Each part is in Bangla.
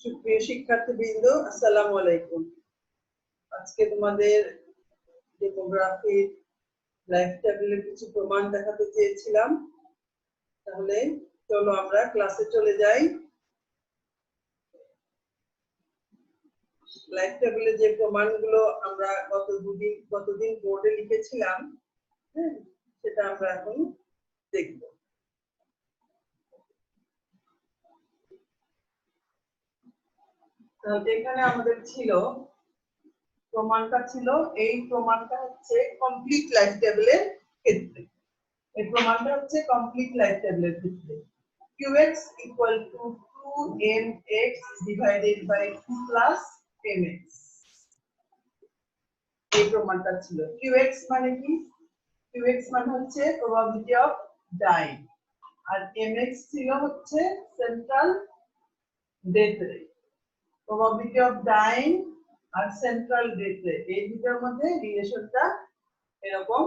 সুপ্রিয় শিক্ষার্থীবৃন্দ, আসসালামু আলাইকুম। আজকে তোমাদের ডেমোগ্রাফির লাইফ টেবিলের কিছু প্রমাণ দেখাতে চেয়েছিলাম। তাহলে চলো আমরা ক্লাসে চলে যাই। লাইফ টেবিলে যে প্রমাণগুলো আমরা গতদিন বোর্ডে লিখেছিলাম, সেটা আমরা এখন দেখব। এখানে আমাদের ছিল প্রমাণটা ছিল, এই প্রমাণটা হচ্ছে কমপ্লিট লাইফ টেবিলের ক্ষেত্রে। এই প্রমাণটা হচ্ছে কমপ্লিট লাইফ টেবিলের ক্ষেত্রে qx equal to 2mx divided by 2 plus mx। এই প্রমাণটা ছিল। qx মানে কি? qx মানে হচ্ছে probability of dying, R mx ছিল হচ্ছে central death rate. probability of dying আর সেন্ট্রাল ডেথ রেট, এই দুটোর মধ্যে রিলেশনটা এরকম।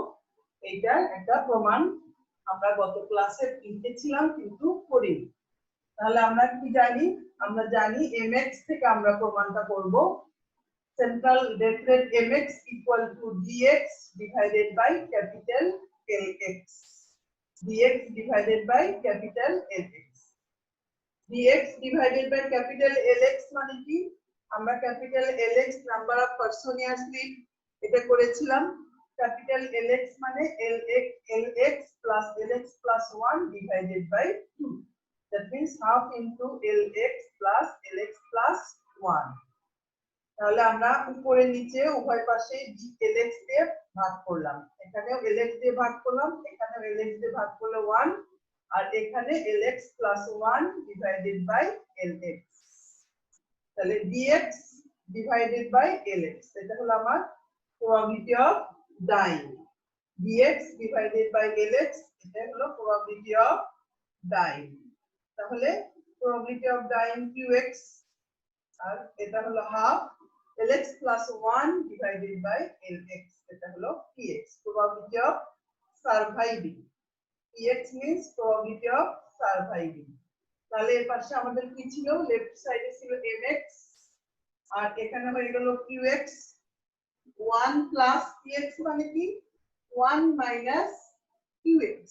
এইটা একটা প্রমাণ আমরা গত ক্লাসে লিখেছিলাম কিন্তু করিনি। তাহলে আমরা কি জানি? আমরা জানি mx থেকে আমরা প্রমাণটা করব central death rate mx equal to dx divided by capital Lx, dx divided by capital Lx। dx divided by capital Lx মানে কি? আমরা capital Lx number of person year slip এটা করেছিলাম। ক্যাপিটাল Lx মানে Lx plus Lx plus 1 divided by 2, that means half into Lx plus Lx plus 1। তাহলে আমরা উপরে নিচে উভয় পাশে Lx দিয়ে ভাগ করলাম, এখানেও Lx দিয়ে ভাগ করলাম, এখানেও Lx দিয়ে ভাগ করলে 1, আর এখানে Lx plus 1 divided by Lx। তাহলে dx divided by Lx, এটা হলো আমার probability of dying। dx divided by Lx, এটা হলো probability of dying। তাহলে probability of dying qx, আর এটা হলো half Lx plus 1 divided by Lx, এটা হলো px, probability of surviving। px means probability of surviving। তাহলে এর পাশে আমাদের কি ছিল? লেফট সাইডে ছিল mx, আর এখানে হয়ে গেল qx। 1 plus px মানে কি? 1 minus qx।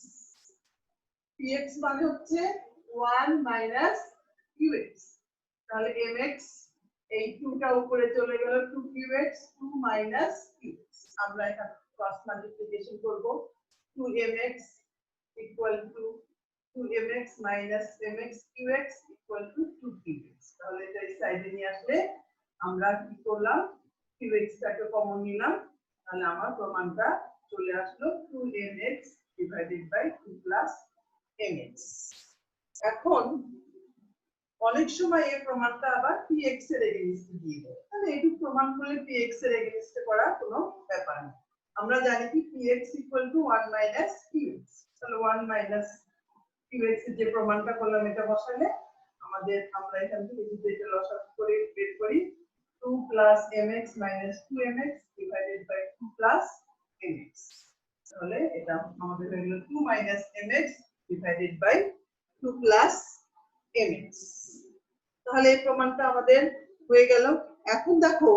px মানে হচ্ছে 1 minus qx। তাহলে mx, এই 2 টা উপরে চলে গেল, 2qx, 2 minus qx। আমরা এখানে ক্রস মাল্টিপ্লিকেশন করব। 2mx equal to 2mx minus mx qx equal to 2qx। তাহলে এটা এই সাইডে নিয়ে আসলে আমরা কি করলাম? qx টাকে কমন নিলাম, তাহলে আমার প্রমাণটা চলে আসলো 2mx divided by 2 plus mx। এখন অনেক সময় এই প্রমাণটা আবার px এর এগেইনস্টে দিয়ে দেয়, তাহলে এইটুকু প্রমাণ করলে px এর এগেইনস্টে করা কোনো ব্যাপার না। আমরা জানি কি px equal to 1 minus qx। তাহলে 1 minus qx এর যে প্রমাণটা করলাম এটা বসালে আমাদের, আমরা এখান থেকে যদি এটা লসাগু করে বের করি, 2 plus mx minus 2mx divided by 2 plus mx, তাহলে এটা আমাদের হয়ে গেল 2 minus mx divided by 2 plus mx। তাহলে এই প্রমাণটা আমাদের হয়ে গেল। এখন দেখো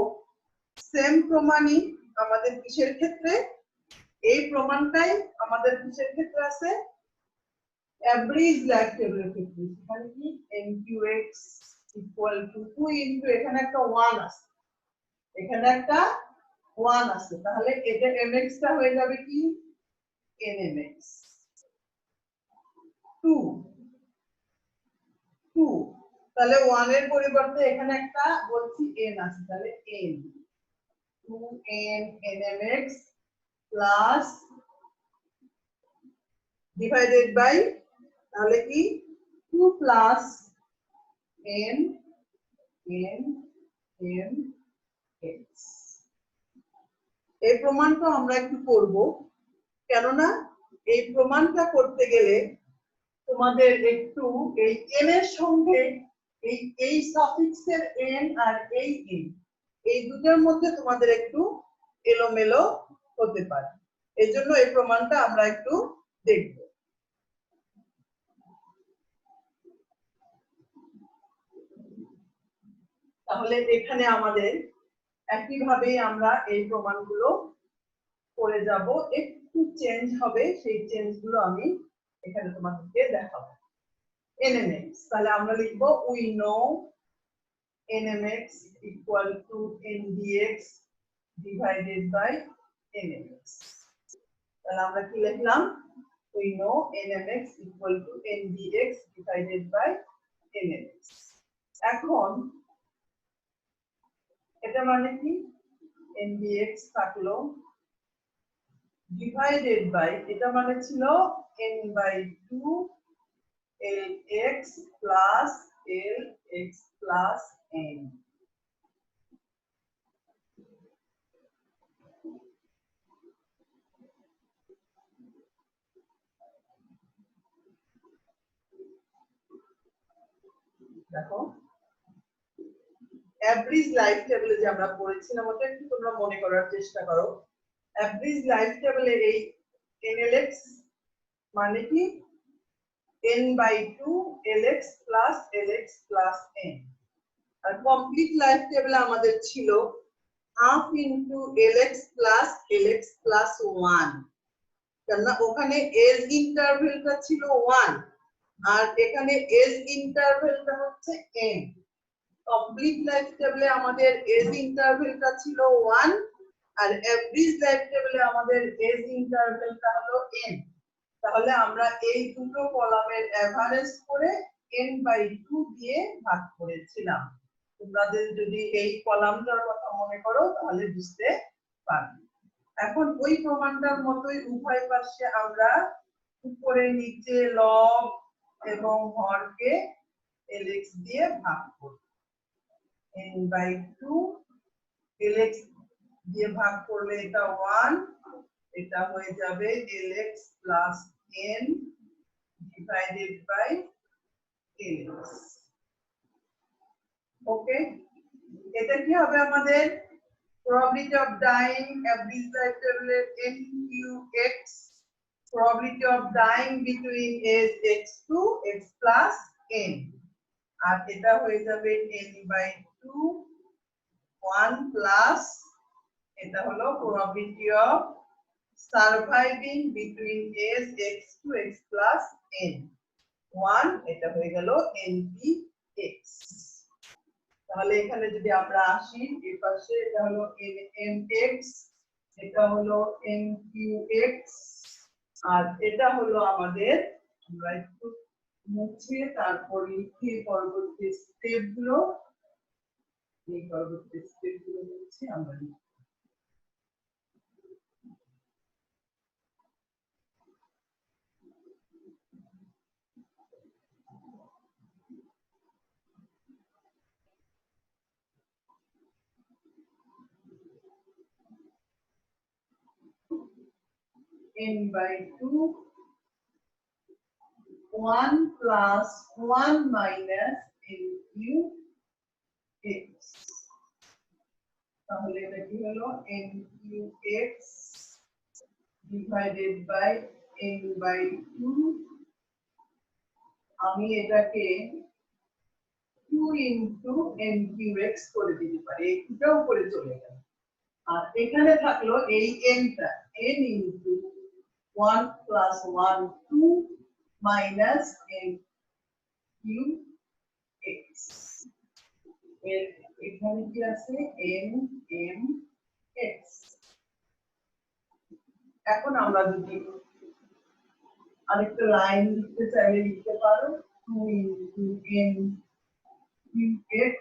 সেম প্রমাণই আমাদের কিসের ক্ষেত্রে? এই প্রমাণটাই আমাদের কিসের ক্ষেত্রে আছে? এভারেজ লাইফ টেবিলের ক্ষেত্রে। সেখানে কি nqx equal to 2 into এখানে একটা 1 আছে, এখানে একটা 1 আছে, তাহলে এটা mx টা হয়ে যাবে কি? nmx 2 2। তাহলে 1 এর পরিবর্তে এখানে একটা বলছি n আছে, তাহলে n 2n nmx plus divided by, তাহলে কি 2 plus n n m x। এই প্রমাণটা আমরা একটু করব, কেননা এই প্রমাণটা করতে গেলে তোমাদের একটু এই n এর সঙ্গে এই সাফিক্সের n আর এই n, এই দুটোর মধ্যে তোমাদের একটু এলোমেলো হতে পারে। এজন্য এই প্রমাণটা আমরা একটু দেখব। তাহলে এখানে আমাদের একইভাবে আমরা এই প্রমাণগুলো করে যাব, একটু চেঞ্জ হবে, সেই চেঞ্জগুলো আমি এখানে তোমাদেরকে দেখাবো। nmx, তাহলে আমরা লিখবো we know nmx equal to ndx divided by nmx। তাহলে আমরা কি লিখলাম? we know nmx equal to ndx divided by nmx। এখন এটা মানে কি? ndx থাকলো divided by, এটা মানে ছিল n/2 lx plus lx plus n। দেখো অ্যাভারেজ লাইফ টেবিলে যে আমরা পড়েছিলাম ওটা একটু তোমরা মনে করার চেষ্টা করো। অ্যাভারেজ লাইফ টেবিলে এই nlx মানে কি? n/2 lx plus lx plus n। আর কমপ্লিট লাইফ টেবিলে আমাদের ছিল half into lx plus lx plus 1, কারণ ওখানে এজ ইন্টারভ্যালটা ছিল 1 আর এখানে এজ ইন্টারভ্যালটা হচ্ছে n। কমপ্লিট লাইফ টেবিলে আমাদের এজ ইন্টারভ্যালটা ছিল 1 আর এভারেজ লাইফ টেবিলে আমাদের এজ ইন্টারভ্যালটা হলো n। তাহলে আমরা এই দুটো কলামের এভারেজ করে n/2 দিয়ে ভাগ করেছিলাম। তোমাদের যদি এই কলামটার কথা মনে করো তাহলে বুঝতে পারবে। এখন ওই প্রমাণটার মতোই উভয় পাশে আমরা উপরে নিচে লব এবং হরকে lx দিয়ে ভাগ করব। n/2 lx দিয়ে ভাগ করলে এটা 1, এটা হয়ে যাবে lx plus n divided by lx। ওকে, এটা কি হবে আমাদের? probability of dying average life table nqx, probability of dying between age x to x plus n, আর এটা হয়ে যাবে n/2 1 plus এটা হলো probability of surviving between age x to x plus n 1, এটা হয়ে গেল npx। তাহলে এখানে যদি আমরা আসি এই পাশে এটা হলো nmx, এটা হলো nqx আর এটা হলো আমাদের, আমরা একটু মুছে তারপর লিখি পরবর্তী স্টেপগুলো। এই পরবর্তী স্টেপগুলো হচ্ছে আমরা লিখি n/2 1 plus 1 minus nqx, তাহলে এটা কি হলো nqx divided by n/2। আমি এটাকে 2 into nqx করে দিতে পারি, এটা উপরে চলে গেল আর এখানে থাকলো এই nটা n into 1 plus 1 2 minus nqx, এখানে কি আছে nmx। এখন আমরা যদি আরেকটা লাইন লিখতে চাইলে লিখতে পারো 2 into nqx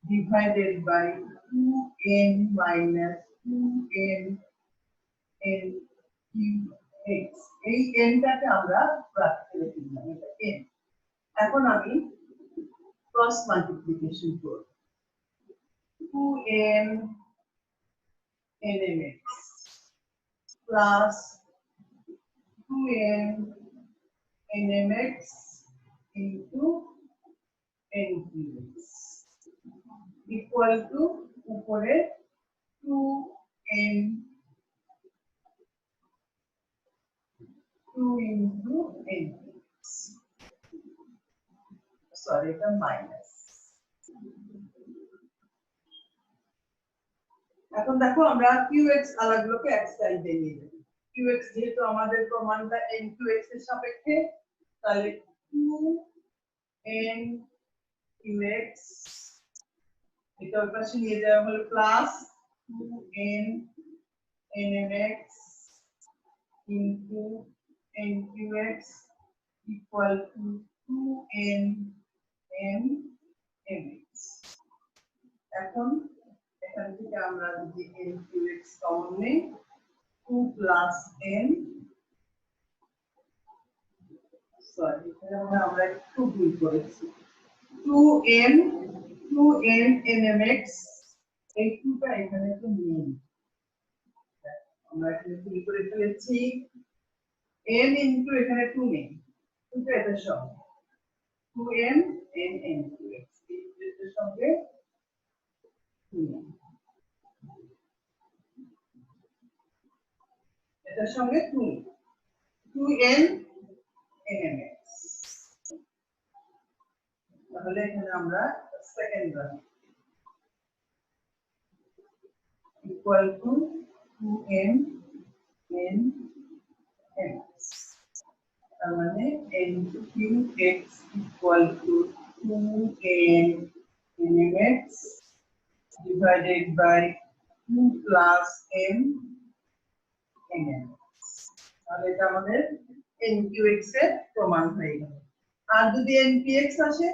divided by 2n minus 2n nqx। এই nটাকে আমরা ব্র্যাকেটে লিখে দিলাম, এটা n। এখন আমি ক্রস মাল্টিপ্লিকেশন করব 2n nmx plus 2n nmx into nqx equal to উপরে 2n 2 into nqx, সরি এটা মাইনাস এখন দেখো আমরা qx আলাগুলোকে এক সাইডে নিয়ে যাব। qx যেহেতু আমাদের প্রমাণটা nqx এর সাপেক্ষে, তাহলে 2nqx এটা ওই পাশে নিয়ে যাওয়া হলো plus 2n into nqx equal to 2n nmx। এখন এখান থেকে আমরা যদি nqx কমন নেই 2 plus n, সরি এখানে আমরা একটু ভুল করেছি, 2n nmx, এই 2টা এখানে তো নেই, আমরা এখানে ভুল করে ফেলেছি, n ইনটু এখানে 2 নেই, 2টা এটার সঙ্গে 2n nmx এটার সঙ্গে 2 নেই, এটার সঙ্গে 2n nmx। তাহলে এখানে আমরা সেকেন্ড রাখি equal to 2n nmx, তার মানে nqx equal to 2n nmx divided by 2 plus n nmx। তাহলে এটা আমাদের nqx এর প্রমাণ হয়ে গেল। আর যদি npx আসে,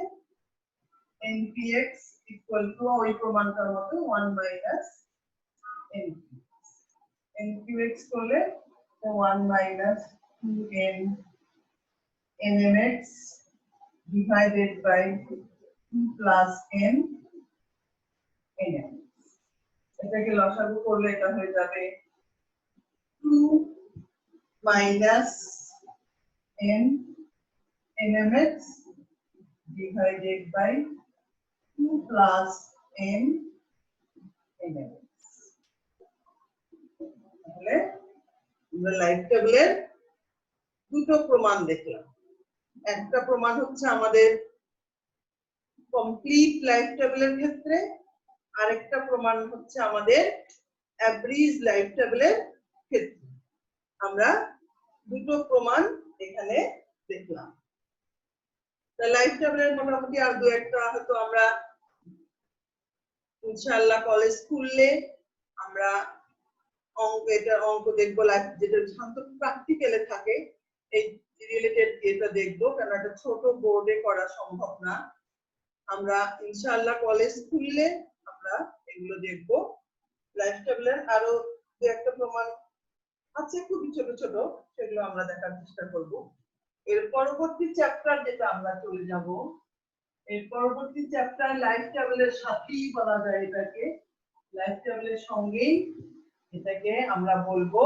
npx equal to ওই প্রমাণটার মতো 1 minus nqx, nqx করলে 1 minus 2n nmx divided by 2 plus n nmx। এটাকে লসাগু করলে এটা হয়ে যাবে 2 minus n nmx divided by 2 plus n nmx। তাহলে আমরা লাইফ টেবিলের দুটো প্রমাণ দেখলাম। একটা প্রমাণ হচ্ছে আমাদের কমপ্লিট লাইফ টেবিলের ক্ষেত্রে, আরেকটা প্রমাণ হচ্ছে আমাদের অ্যাভারেজ লাইফ টেবিলের ক্ষেত্রে। আমরা দুটো প্রমাণ এখানে দেখলাম। লাইফ টেবিলের মোটামুটি আর দু একটা হয়তো আমরা ইনশাআল্লাহ কলেজ খুললে আমরা অঙ্ক দেখবো, লাইফ যেটা সাধারণত প্র্যাকটিক্যালে থাকে এই রিলেটেড এটা দেখবো, কারণ এটা ছোট বোর্ডে করা সম্ভব না। আমরা ইনশাআল্লাহ কলেজ খুললে আমরা এগুলো দেখবো। লাইফ টেবিলের আরো দু একটা প্রমাণ আছে খুবই ছোট ছোট, সেগুলো আমরা দেখার চেষ্টা করব। এর পরবর্তী চ্যাপ্টার যেটা আমরা চলে যাব, এর পরবর্তী চ্যাপ্টার লাইফ টেবিলের সাথেই বলা যায় এটাকে, লাইফ টেবিলের সঙ্গেই এটাকে আমরা বলবো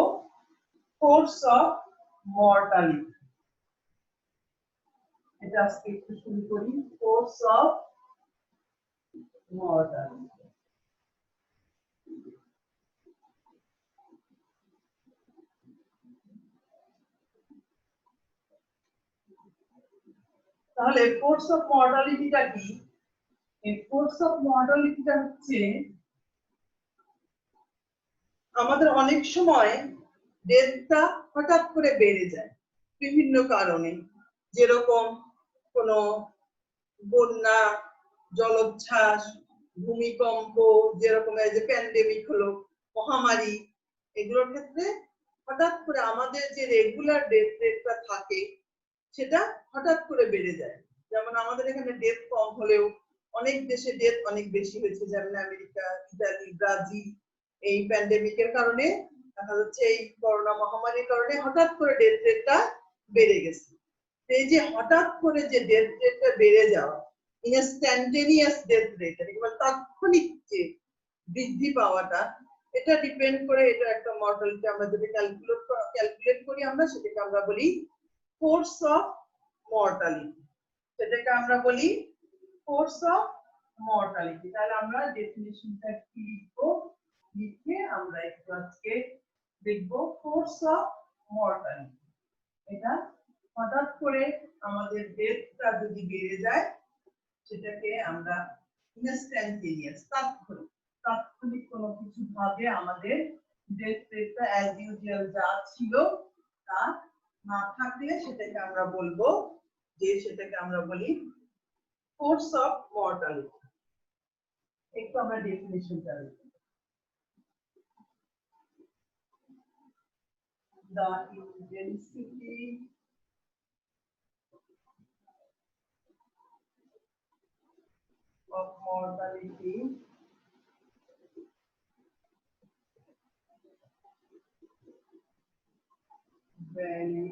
কোর্স অফ মর্টালিটি। এটা আজকে একটু শুরু করি, কোর্স অফ মর্টালিটি। তাহলে কোর্স অফ মর্টালিটিটা কি? এই কোর্স অফ মর্টালিটিটা হচ্ছে আমাদের অনেক সময় ডেথটা হঠাৎ করে বেড়ে যায় বিভিন্ন কারণে, যেরকম কোনো বন্যা, জলোচ্ছ্বাস, ভূমিকম্প, যেরকম এই যে প্যান্ডেমিক হলো, মহামারী, এগুলোর ক্ষেত্রে হঠাৎ করে আমাদের যে রেগুলার ডেথ রেটটা থাকে সেটা হঠাৎ করে বেড়ে যায়। যেমন আমাদের এখানে ডেথ কম হলেও অনেক দেশে ডেথ অনেক বেশি হয়েছে, যেমন আমেরিকা, ইতালি, ব্রাজিল। এই প্যান্ডেমিকের কারণে দেখা যাচ্ছে এই করোনা মহামারীর কারণে হঠাৎ করে ডেথ রেটটা বেড়ে গেছে। এই যে হঠাৎ করে যে ডেথ রেটটা বেড়ে যাওয়া, ইনস্ট্যান্টেনিয়াস ডেথ রেট, একেবারে তাৎক্ষণিক যে বৃদ্ধি পাওয়াটা, এটা ডিপেন্ড করে, এটা একটা মর্টালিটি আমরা যদি ক্যালকুলেট করি আমরা সেটাকে আমরা বলি কোর্স অফ মর্টালিটি, সেটাকে আমরা বলি কোর্স অফ মর্টালিটি। তাহলে আমরা ডেফিনিশনটা কি লিখবো, লিখে আমরা একটু আজকে দেখবো কোর্স অফ মর্টালিটি। এটা হঠাৎ করে আমাদের ডেথটা যদি বেড়ে যায় সেটাকে আমরা ইনস্ট্যান্টেনিয়াস, তাৎক্ষণিক, তাৎক্ষণিক কোনো কিছু ভাবে আমাদের ডেথ রেটটা অ্যাজ ইউজুয়াল যা ছিল তা না থাকলে সেটাকে আমরা বলবো সেটাকে আমরা বলি কোর্স অফ মর্টালিটি। একটু আমরা ডেফিনিশনটা দেখি। The intensity of mortality vary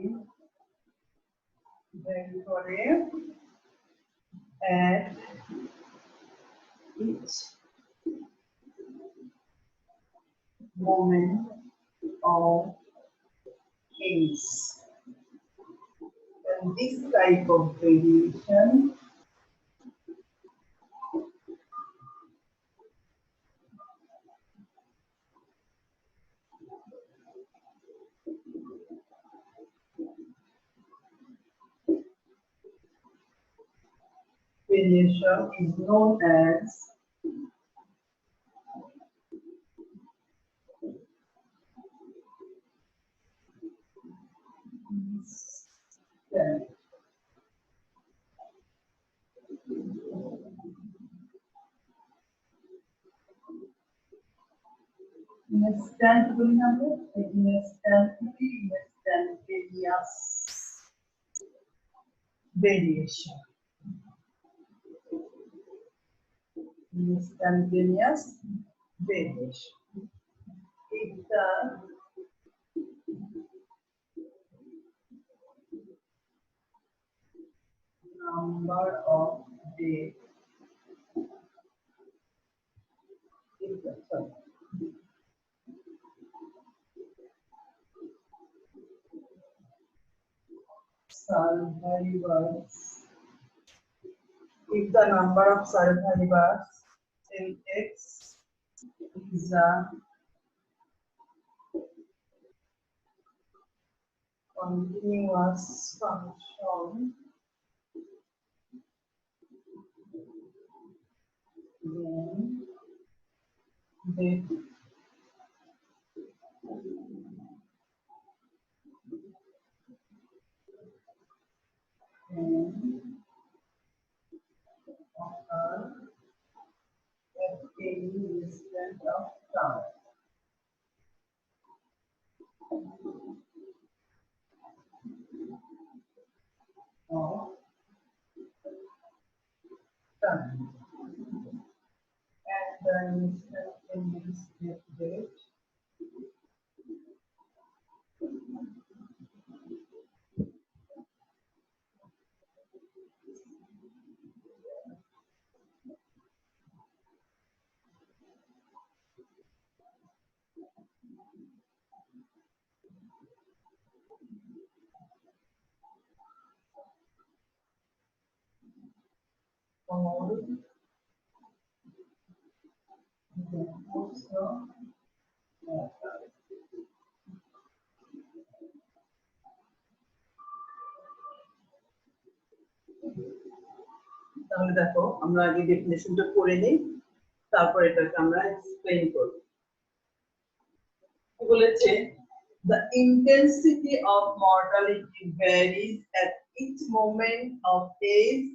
করে at each moment of age. And this type of variation is known as instant instantaneous variation. Instantaneous variation. If the number of days survivors, if the number of survivors in X is a continuous function, then death can occur at any instant of time. Of time. And the instantaneous death rate তাহলে দেখো আমরা আগে ডেফিনিশনটা পড়ে নেই, তারপর এটাকে আমরা এক্সপ্লেইন করব। বলেছে the intensity of mortality varies at each moment of age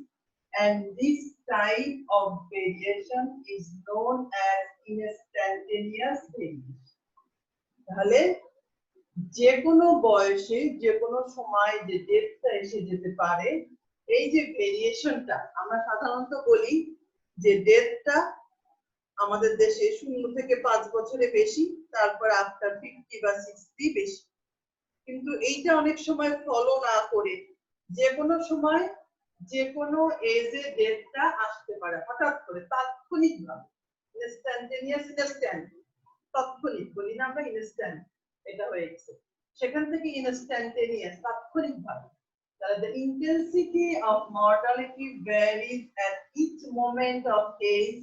and this type of variation is known as instantaneous variation. তাহলে যে কোনো বয়সে যে কোনো সময় যে ডেথটা এসে যেতে পারে, এই যে ভেরিয়েশনটা আমরা সাধারণত বলি যে ডেথটা আমাদের দেশে 0 থেকে 5 বছরে বেশি, তারপর আফটার 50 বা 60 বেশি। কিন্তু এইটা অনেক সময় ফলো না করে যে কোনো সময় যে কোনো এজে ডেথটা আসতে পারে হঠাৎ করে তাৎক্ষণিকভাবে। ইনস্ট্যান্টেনিয়াস তাৎক্ষণিক বলি না আমরা, ইনস্ট্যান্ট এটা হয়ে গেছে, সেখান থেকে ইনস্ট্যান্টেনিয়াস তাৎক্ষণিকভাবে। তাহলে the intensity of mortality varies at each moment of age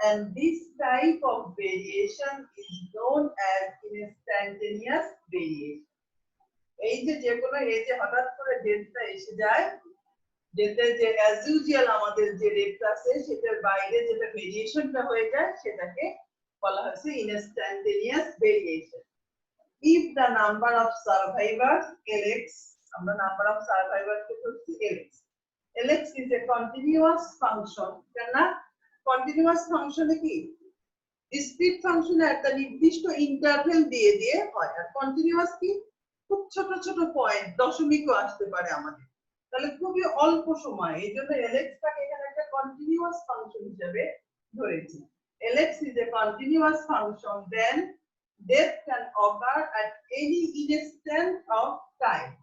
and this type of variation is known as instantaneous variation. এই যে কোনো এজে হঠাৎ করে ডেথটা এসে যায়, ডেথের যে অ্যাজ ইউজুয়াল আমাদের যে রেটটা আছে সেটার বাইরে যেটা ভেরিয়েশনটা হয়ে যায় সেটাকে বলা হয়েছে instantaneous variation. if the number of survivors lx, আমরা নাম্বার অফ সার্ভাইভার কে বলছি lx, lx is a continuous function, কেন কন্টিনিউয়াস ফাংশনে কি ডিসক্রিট ফাংশনে একটা নির্দিষ্ট ইন্টারভেল দিয়ে দিয়ে হয়, আর কন্টিনিউয়াস কি খুব ছোট ছোট পয়েন্ট দশমিকও আসতে পারে আমাদের, তাহলে খুবই অল্প সময়, এইজন্য lx টাকে এখানে একটা কন্টিনিউয়াস ফাংশন হিসেবে ধরেছি। lx is a continuous function, then death can occur at any instant of time,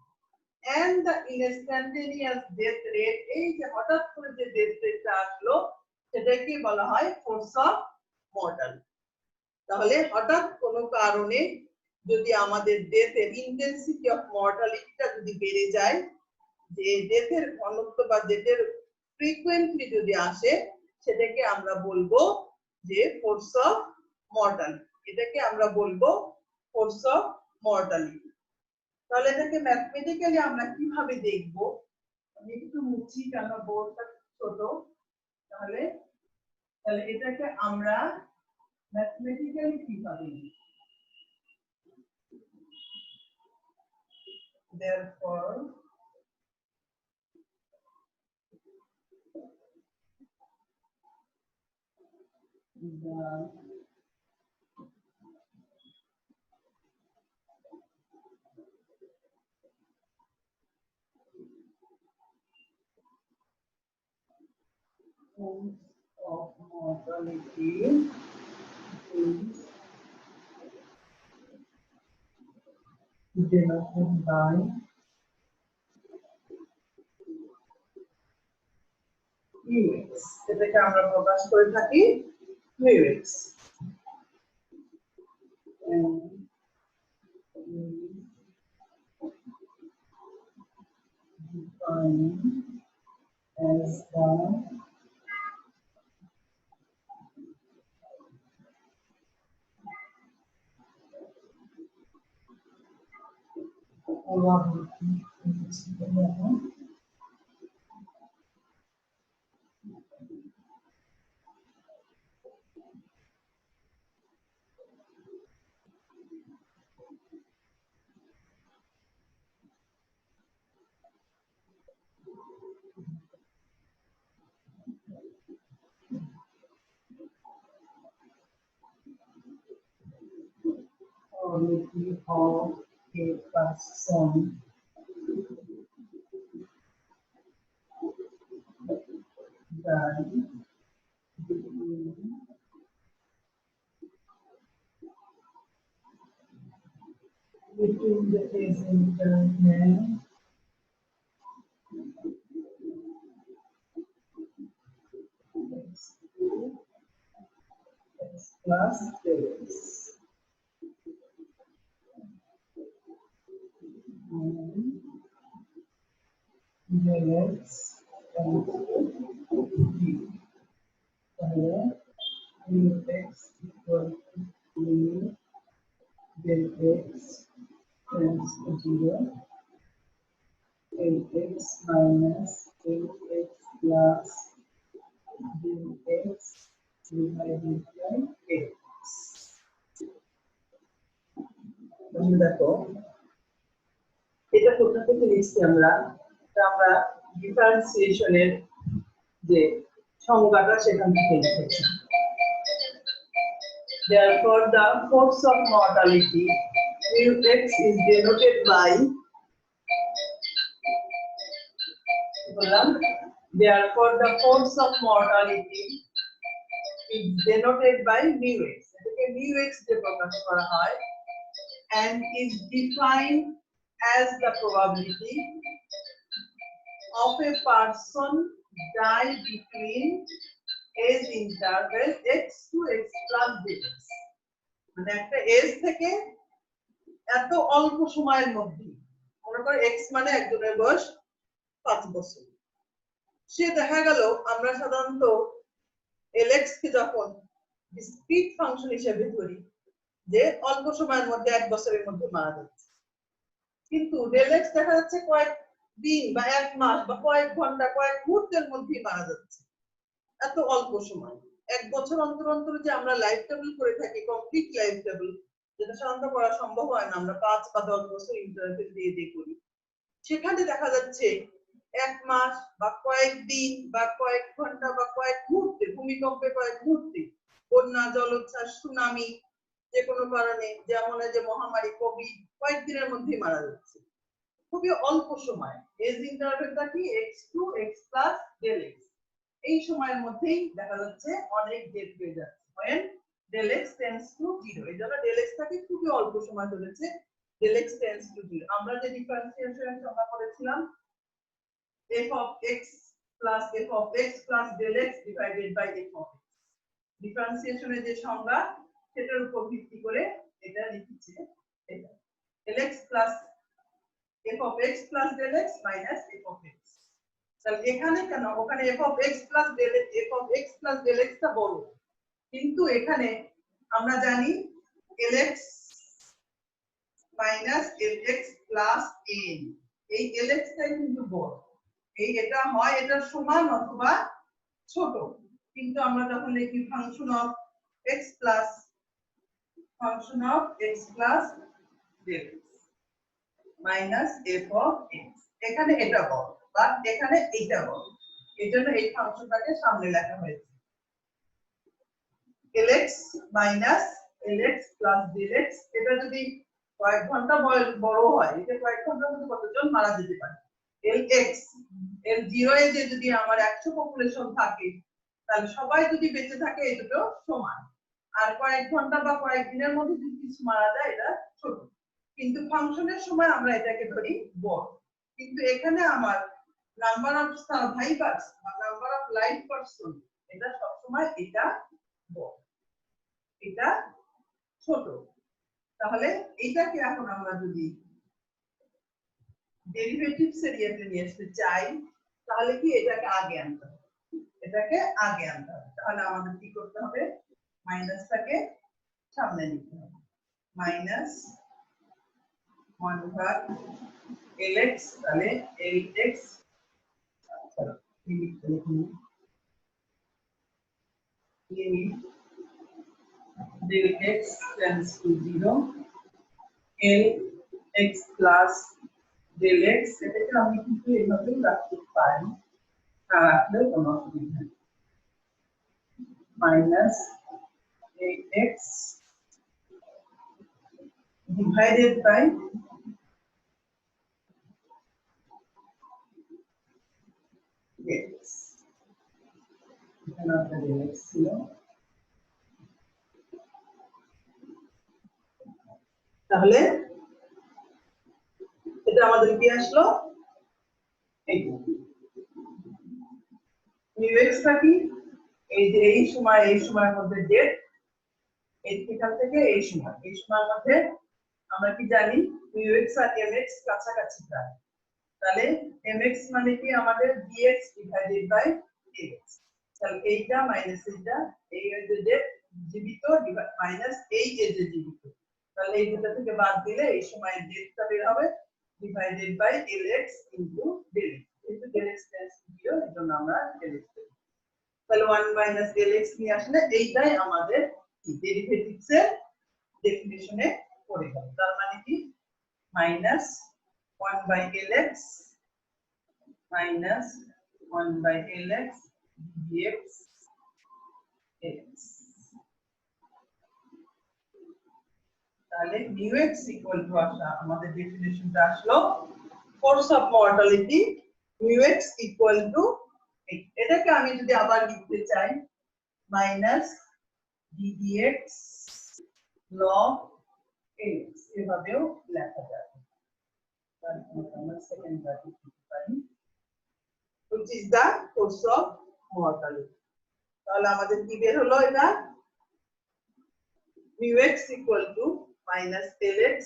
and the instantaneous death rate, এই যে হঠাৎ করে যে ডেথ রেটটা আসলো সেটাকে বলা হয় ফোর্স অফ মর্টালিটি। তাহলে হঠাৎ কোনো কারণে যদি আমাদের ডেথের ইন্টেন্সিটি অফ মর্টালিটিটা যদি বেড়ে যায়, যে ডেথের ঘনত্ব বা ডেথের ফ্রিকোয়েন্সি যদি আসে, সেটাকে আমরা বলবো যে ফোর্স অফ মর্টালিটি, এটাকে আমরা বলবো ফোর্স অফ মর্টালিটি। তাহলে এটাকে ম্যাথমেটিক্যালি আমরা কিভাবে দেখব, আমি একটু মুছি কারণ বোর্ডটা ছোট, তাহলে তাহলে এটাকে আমরা ম্যাথমেটিক্যালি কিভাবে লিখব, therefore the force of mortality is denoted by ux, এটাকে আমরা প্রকাশ করে থাকি ux, defined as the probability of a person died between the present and x plus x. X and b. X equal to then x tends to 0, x minus x plus then x divided by x. দেখো এটা কোথা থেকে লিখছি আমরা, আমরা ডিফারেন্সিয়েশনের যে সংজ্ঞাটা সেখান থেকে লিখেছি। Therefore, the force of mortality mu x is denoted by, therefore the force of mortality is denoted by mu x, এটাকে mu x দিয়ে প্রকাশ করা হয়, and is defined as the probability of a person die between age interval x to x plus dx, মানে একটা এজ থেকে এত অল্প সময়ের মধ্যে, মনে করো x মানে একজনের বয়স 5 বছর, সে দেখা গেল আমরা সাধারণত lx কে যখন ডিসক্রিট ফাংশন হিসেবে ধরি যে অল্প সময়ের মধ্যে 1 বছরের মধ্যে মারা যাচ্ছে, কিন্তু ডেল x দেখা যাচ্ছে কয়েক দিন বা 1 মাস বা কয়েক ঘন্টা কয়েক মুহূর্তের মধ্যেই মারা যাচ্ছে, এত অল্প সময়। এক বছর অন্তর অন্তর যে আমরা লাইফ টেবিল করে থাকি, কমপ্লিট লাইফ টেবিল, যেটা সাধারণত করা সম্ভব হয় না, আমরা 5 বা 10 বছর ইন্টারভেল দিয়ে দিয়ে করি, সেখানে দেখা যাচ্ছে এক মাস বা কয়েকদিন বা কয়েক ঘন্টা বা কয়েক মুহূর্তে, ভূমিকম্পে কয়েক মুহূর্তে, বন্যা, জলোচ্ছ্বাস, সুনামি, যে কোনো কারণে, যেমন যে মহামারী কোভিড, কয়েকদিনের মধ্যেই মারা যাচ্ছে, খুবই অল্প সময়। এজ ইন্টারভেলটা কি x2 x plus del x, এই সময়ের মধ্যেই দেখা যাচ্ছে অনেক ডেথ হয়ে যাচ্ছে when del x tends to 0। এই জন্য del x টাকে খুবই অল্প সময় ধরেছে del x tends to 0। আমরা যে ডিফারেন্সিয়েশন সংজ্ঞা করেছিলাম f of x plus f of x plus del x divided by f of x, ডিফারেন্সিয়েশনের যে সংজ্ঞা সেটার উপর ভিত্তি করে এটা লিখেছে, এটা del x plus f of x plus del x minus f of x। তাহলে এখানে কেন, ওখানে f of x plus del x, f of x plus del x টা বড়, কিন্তু এখানে আমরা জানি lx minus lx plus n, এই lx টাই কিন্তু বড়, এই এটা হয় এটার সমান অথবা ছোট, কিন্তু আমরা যখন লিখি function of x plus del x minus f of x, এখানে এটা বড় বা এখানে এইটা বড়, এজন্য এই ফাংশনটাকে সামনে লেখা হয়েছে lx minus lx plus del x। এটা যদি কয়েক ঘন্টা বড় হয়, এটা কয়েক ঘন্টার মধ্যে কতজন মারা যেতে পারে, lx l0 এ যে যদি আমার 100 পপুলেশন থাকে, তাহলে সবাই যদি বেঁচে থাকে এই দুটো সমান, আর কয়েক ঘন্টা বা কয়েক দিনের মধ্যে যদি কিছু মারা যায় এটা ছোট, কিন্তু ফাংশনের সময় আমরা এটাকে ধরি বড়। কিন্তু এখানে আমার নাম্বার অফ সার্ভাইভার্স বা নাম্বার অফ লাইভ পারসন, এটা সব সময় এটা বড়, এটা ছোট। তাহলে এইটাকে এখন আমরা যদি ডেরিভেটিভস এর ইয়েতে নিয়ে আসতে চাই, তাহলে কি এটাকে আগে আনতে হবে, এটাকে আগে আনতে হবে। তাহলে আমাদের কি করতে হবে, মাইনাসটাকে সামনে নিতে হবে, মাইনাস 1/lx, তাহলে lx limit del x tends to 0, lx plus del x, এটাকে আমি কিন্তু এভাবেই রাখতে পারি, না রাখলেও কোনো অসুবিধা নেই, minus ax divided by x, এখানে একটা del x ছিল, তাহলে এটা আমাদের কি আসলো, এই মিউ এক্স টা কি, এই যে এই সময়ের মধ্যে ডেট, এখান থেকে এই সময়ের মধ্যে আমরা কি জানি মিউ এক্স আর এম এক্স কাছাকাছি প্রায়, তাহলে এম এক্স মানে কি আমাদের dx ডিভাইডেড বাই dx, তাহলে এইটা মাইনাস এইটা, এই যে ডেট জীবিত মাইনাস এই যে জীবিত, তাহলে এই দুটো থেকে বাদ দিলে এই সময় ডেটটা বের হবে divided by lx into del x, কিন্তু del x টেন্ডস টু 0, এর জন্য আমরা del x, তাহলে 1 মাইনাস del x নিয়ে আসলে এইটাই আমাদের ডেরিভেটিভস এর ডেফিনিশনে পড়ে গেল। তার মানে কি minus 1 by lx minus 1 by lx dx x, তাহলে mu x ইকুয়াল টু আসা আমাদের ডেফিনিশনটা আসলো force of mortality mu x equal to, এটাকে আমি যদি আবার লিখতে চাই মাইনাস ddx log x, এভাবেও লেখা যাবে, তারপর আমরা সেকেন্ড ব্র্যাকেট লিখতে পারি which is the force of mortality। তাহলে আমাদের কি বের হলো, এটা mu x equal to minus lx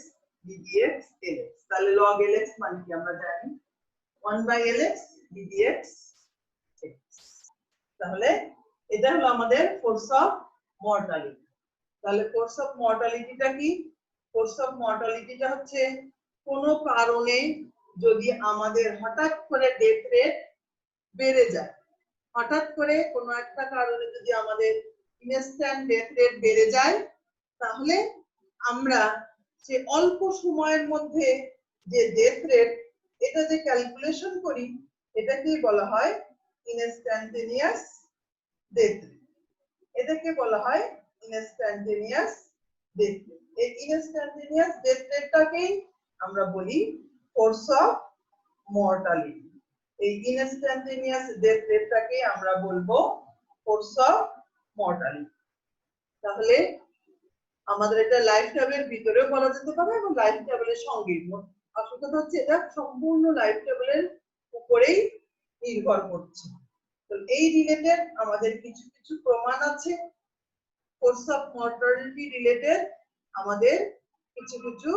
ddx lx, তাহলে log lx মানে কি আমরা জানি 1 by lx ddx x, তাহলে এটা হলো আমাদের ফোর্স অফ মর্টালিটি। তাহলে ফোর্স অফ মর্টালিটিটা কি, ফোর্স অফ মর্টালিটিটা হচ্ছে কোনো কারণে যদি আমাদের হঠাৎ করে ডেথ রেট বেড়ে যায়, হঠাৎ করে কোনো একটা কারণে যদি আমাদের ইনস্ট্যান্ট ডেথ রেট বেড়ে যায়, তাহলে আমরা যে অল্প সময়ের মধ্যে যে ডেথ রেট এটা যে ক্যালকুলেশন করি, এটাকেই বলা হয় ইনস্ট্যান্টেনিয়াস ডেথ রেট। এটাকে বলা হয় ইনস্ট্যান্টেনিয়াস ডেথ রেট। এই ইনস্ট্যান্টেনিয়াস ডেথ রেটটাকেই আমরা বলি ফোর্স অফ মর্টালিটি। এই ইনস্ট্যান্টেনিয়াস ডেথ রেটটাকে আমরা বলবো ফোর্স অফ মর্টালিটি। তাহলে আমাদের এটা লাইফ টেবিলের ভিতরেও বলা যেতে পারে এবং লাইফ টেবিলের সঙ্গে, আসল কথা হচ্ছে এটা সম্পূর্ণ লাইফ টেবিলের উপরেই নির্ভর করছে। তো এই রিলেটেড আমাদের কিছু কিছু প্রমাণ আছে, ফোর্স অফ মর্টালিটি রিলেটেড আমাদের কিছু কিছু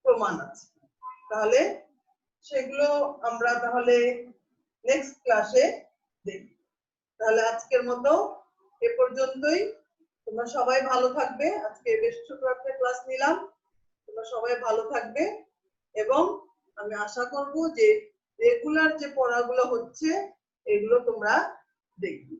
প্রমাণ আছে। তাহলে সেগুলো আমরা তাহলে নেক্সট ক্লাসে দেখব। তাহলে আজকের মতো এ পর্যন্তই। তোমরা সবাই ভালো থাকবে। আজকে বেশ ছোট একটা ক্লাস নিলাম। তোমরা সবাই ভালো থাকবে এবং আমি আশা করব যে রেগুলার যে পড়াগুলো হচ্ছে এগুলো তোমরা দেখবে।